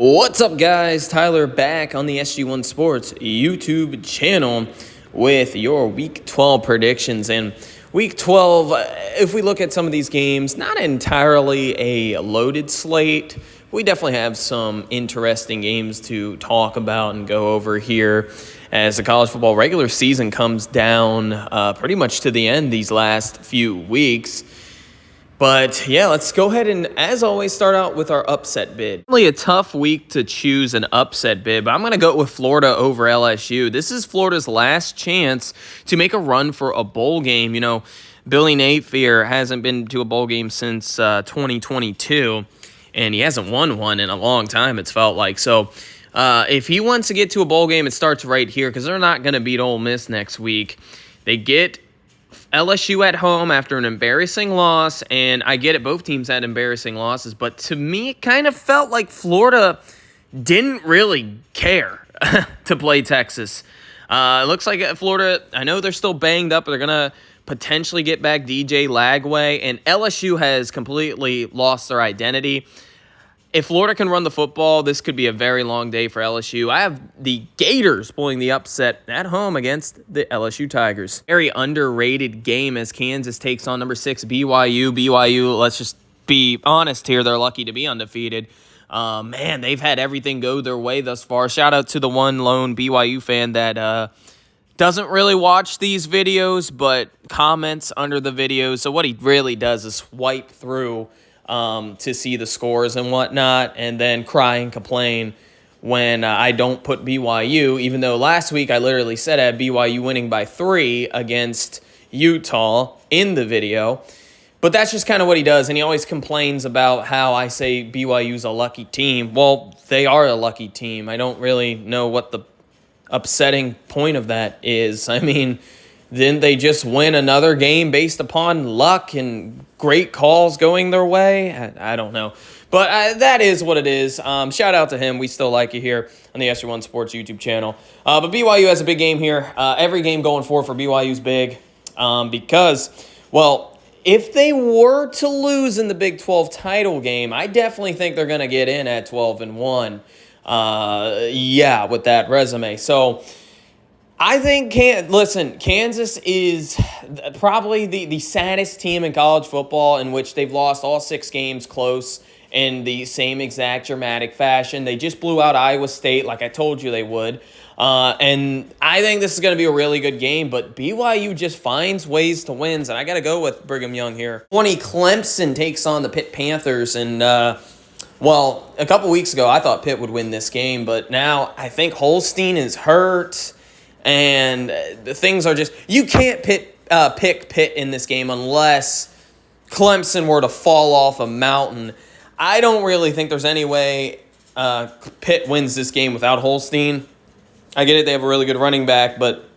What's up, guys? Tyler back on the SG1 Sports YouTube channel with your Week 12 predictions. And Week 12, if we look at some of these games, not entirely a loaded slate. We definitely have some interesting games to talk about and go over here as the college football regular season comes down pretty much to the end these last few weeks. But yeah, let's go ahead and, as always, start out with our upset bid. Really a tough week to choose an upset bid, but I'm going to go with Florida over LSU. This is Florida's last chance to make a run for a bowl game. You know, Billy Napier hasn't been to a bowl game since 2022, and he hasn't won one in a long time, it's felt like. So if he wants to get to a bowl game, it starts right here because they're not going to beat Ole Miss next week. They get LSU at home after an embarrassing loss, and I get it, both teams had embarrassing losses, but to me, it kind of felt like Florida didn't really care to play Texas. It looks like Florida, I know they're still banged up, but they're going to potentially get back DJ Lagway, and LSU has completely lost their identity. If Florida can run the football, this could be a very long day for LSU. I have the Gators pulling the upset at home against the LSU Tigers. Very underrated game as Kansas takes on number 6 BYU. BYU, let's just be honest here, they're lucky to be undefeated. Man, they've had everything go their way thus far. Shout out to the one lone BYU fan that doesn't really watch these videos, but comments under the videos. So what he really does is swipe through to see the scores and whatnot, and then cry and complain when I don't put BYU, even though last week I literally said I had BYU winning by 3 against Utah in the video. But that's just kind of what he does, and he always complains about how I say BYU's a lucky team. Well, they are a lucky team. I don't really know what the upsetting point of that is. I mean, didn't they just win another game based upon luck and great calls going their way? I don't know. But that is what it is. Shout out to him. We still like you here on the SG1 Sports YouTube channel. But BYU has a big game here. Every game going forward for BYU is big because, well, if they were to lose in the Big 12 title game, I definitely think they're going to get in at 12-1. Yeah, with that resume. So I think, Kansas is probably the saddest team in college football, in which they've lost all 6 games close in the same exact dramatic fashion. They just blew out Iowa State like I told you they would. And I think this is going to be a really good game, but BYU just finds ways to win, and I got to go with Brigham Young here. Clemson takes on the Pitt Panthers, and well, a couple weeks ago I thought Pitt would win this game, but now I think Holstein is hurt. And the things are just, you can't pick Pitt in this game unless Clemson were to fall off a mountain. I don't really think there's any way Pitt wins this game without Holstein. I get it, they have a really good running back, but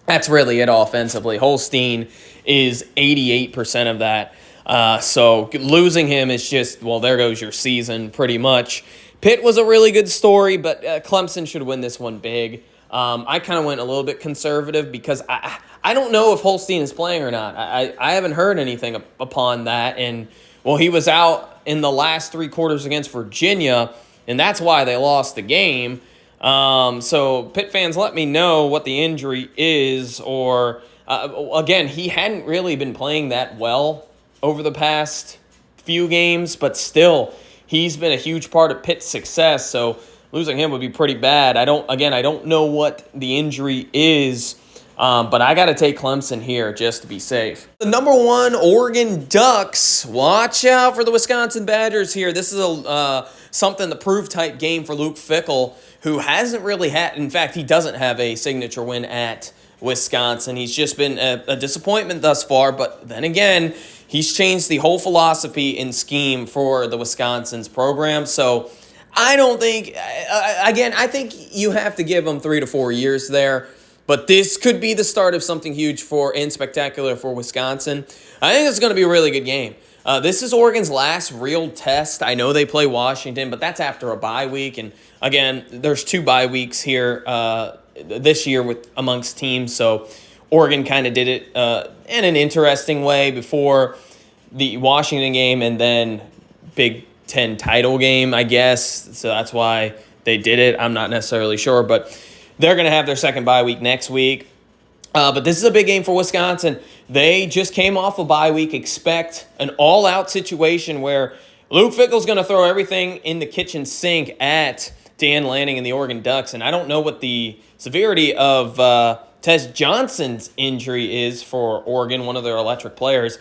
that's really it offensively. Holstein is 88% of that. So losing him is just, well, there goes your season pretty much. Pitt was a really good story, but Clemson should win this one big. I kind of went a little bit conservative because I don't know if Holstein is playing or not. I haven't heard anything upon that. And, well, he was out in the last 3 quarters against Virginia, and that's why they lost the game. So, Pitt fans, let me know what the injury is. Or, again, he hadn't really been playing that well over the past few games, but still, he's been a huge part of Pitt's success. So, losing him would be pretty bad. I don't know what the injury is, but I got to take Clemson here just to be safe. The number 1 Oregon Ducks. Watch out for the Wisconsin Badgers here. This is a something to prove type game for Luke Fickell, who hasn't really had. In fact, he doesn't have a signature win at Wisconsin. He's just been a disappointment thus far. But then again, he's changed the whole philosophy and scheme for the Wisconsin's program. So I don't think, again, I think you have to give them 3 to 4 years there, but this could be the start of something huge and spectacular for Wisconsin. I think it's going to be a really good game. This is Oregon's last real test. I know they play Washington, but that's after a bye week, and again, there's 2 bye weeks here this year amongst teams, so Oregon kind of did it in an interesting way before the Washington game, and then big 10 title game, I guess. So that's why they did it. I'm not necessarily sure, but they're going to have their second bye week next week. But this is a big game for Wisconsin. They just came off a bye week. Expect an all-out situation where Luke Fickell's going to throw everything in the kitchen sink at Dan Lanning and the Oregon Ducks. And I don't know what the severity of Tez Johnson's injury is for Oregon, one of their electric players.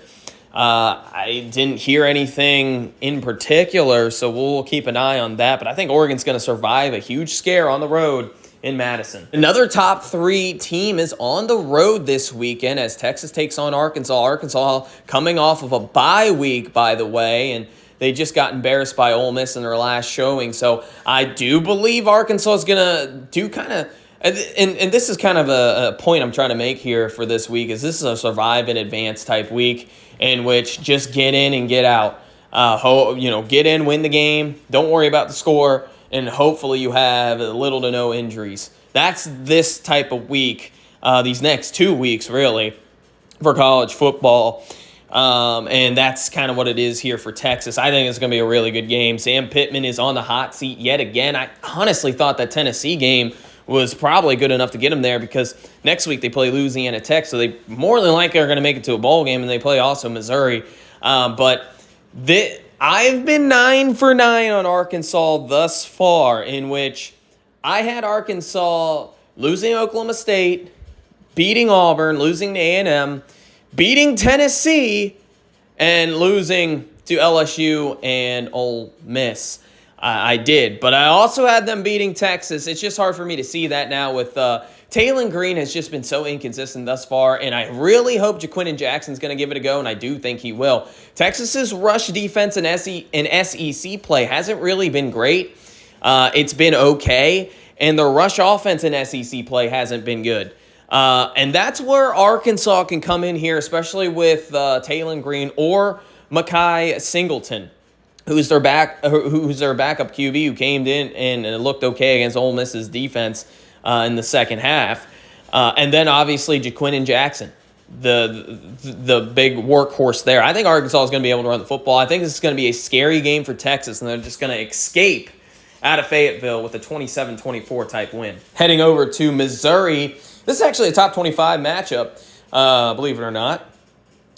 I didn't hear anything in particular, so we'll keep an eye on that. But I think Oregon's going to survive a huge scare on the road in Madison. Another top 3 team is on the road this weekend as Texas takes on Arkansas. Arkansas coming off of a bye week, by the way, and they just got embarrassed by Ole Miss in their last showing. So I do believe Arkansas is going to do kind of, and this is kind of a point I'm trying to make here for this week, is this is a survive and advance type week in which just get in and get out. Get in, win the game, don't worry about the score, and hopefully you have little to no injuries. That's this type of week, these next 2 weeks, really, for college football. And that's kind of what it is here for Texas. I think it's going to be a really good game. Sam Pittman is on the hot seat yet again. I honestly thought that Tennessee game was probably good enough to get them there because next week they play Louisiana Tech, so they more than likely are going to make it to a bowl game, and they play also Missouri. But I've been 9 for 9 on Arkansas thus far, in which I had Arkansas losing to Oklahoma State, beating Auburn, losing to A&M, beating Tennessee, and losing to LSU and Ole Miss. I did, but I also had them beating Texas. It's just hard for me to see that now with Taylon Green has just been so inconsistent thus far, and I really hope Jaquinton Jackson's going to give it a go, and I do think he will. Texas's rush defense in SEC play hasn't really been great. It's been okay, and the rush offense in SEC play hasn't been good. And that's where Arkansas can come in here, especially with Taylon Green or Mekhi Singleton, who's their backup QB, who came in and looked okay against Ole Miss's defense in the second half. And then obviously Jaquinton Jackson, the big workhorse there. I think Arkansas is going to be able to run the football. I think this is going to be a scary game for Texas, and they're just going to escape out of Fayetteville with a 27-24 type win. Heading over to Missouri, this is actually a top 25 matchup, believe it or not.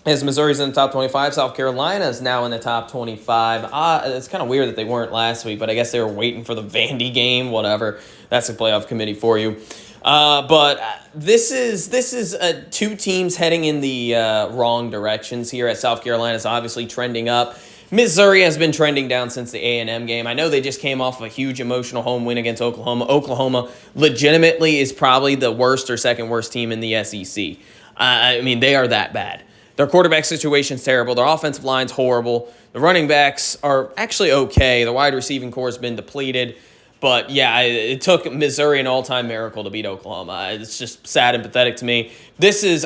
As Missouri's in the top 25, South Carolina is now in the top 25. It's kind of weird that they weren't last week, but I guess they were waiting for the Vandy game, whatever. That's a playoff committee for you. But this is 2 teams heading in the wrong directions here. As South Carolina is obviously trending up. Missouri has been trending down since the A&M game. I know they just came off of a huge emotional home win against Oklahoma. Oklahoma legitimately is probably the worst or second worst team in the SEC. I mean, they are that bad. Their quarterback situation's terrible. Their offensive line's horrible. The running backs are actually okay. The wide receiving core has been depleted. But, yeah, it took Missouri an all-time miracle to beat Oklahoma. It's just sad and pathetic to me.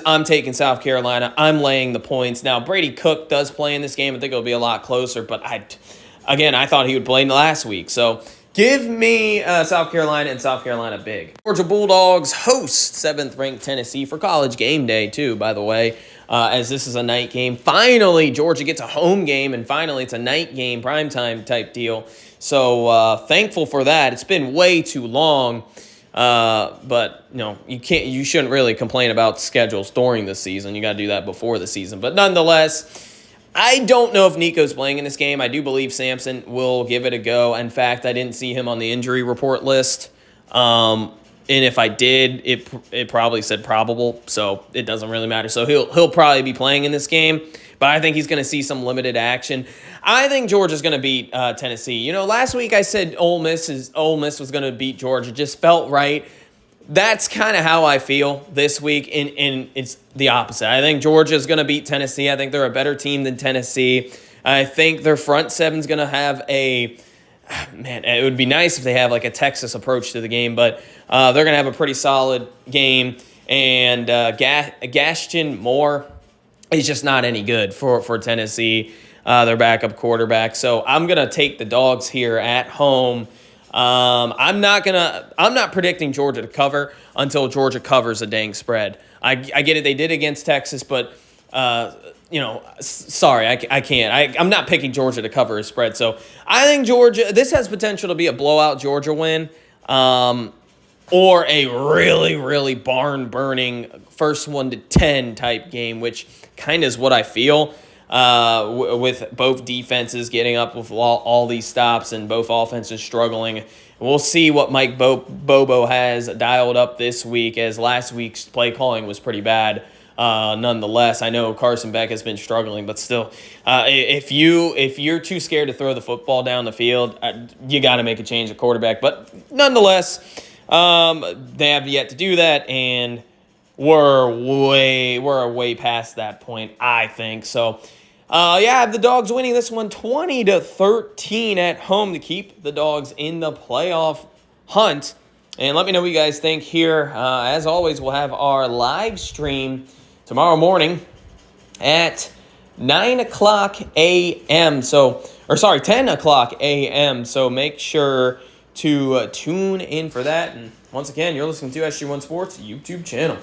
I'm taking South Carolina. I'm laying the points. Now, Brady Cook does play in this game. I think it'll be a lot closer. But, I thought he would play last week. So, give me South Carolina and South Carolina big. Georgia Bulldogs host 7th-ranked Tennessee for College Game Day, too, by the way. As this is a night game. Finally, Georgia gets a home game, and finally it's a night game, primetime type deal. So thankful for that. It's been way too long, but you shouldn't really complain about schedules during the season. You got to do that before the season. But nonetheless, I don't know if Nico's playing in this game. I do believe Sampson will give it a go. In fact, I didn't see him on the injury report list. And if I did, it probably said probable, so it doesn't really matter. So he'll probably be playing in this game, but I think he's going to see some limited action. I think Georgia's going to beat Tennessee. Last week I said Ole Miss was going to beat Georgia. Just felt right. That's kind of how I feel this week, and it's the opposite. I think Georgia's going to beat Tennessee. I think they're a better team than Tennessee. I think their front seven's going to have it would be nice if they have like a Texas approach to the game, but they're going to have a pretty solid game. And Gaston Moore is just not any good for Tennessee, their backup quarterback. So I'm going to take the dogs here at home. I'm not predicting Georgia to cover until Georgia covers a dang spread. I get it. They did against Texas, but sorry, I can't. I'm not picking Georgia to cover a spread. So I think this has potential to be a blowout Georgia win, or a really, really barn-burning first 1-10 type game, which kind of is what I feel. With both defenses getting up with all these stops and both offenses struggling. We'll see what Mike Bobo has dialed up this week, as last week's play calling was pretty bad. Nonetheless, I know Carson Beck has been struggling, but still, if you're too scared to throw the football down the field, you got to make a change at quarterback. But nonetheless, they have yet to do that, and we're way past that point, I think. So, I have the Dogs winning this one 20-13 at home to keep the Dogs in the playoff hunt. And let me know what you guys think here. As always, we'll have our live stream tomorrow morning at 9 o'clock a.m. 10 o'clock a.m. So make sure to tune in for that. And once again, you're listening to SG1 Sports YouTube channel.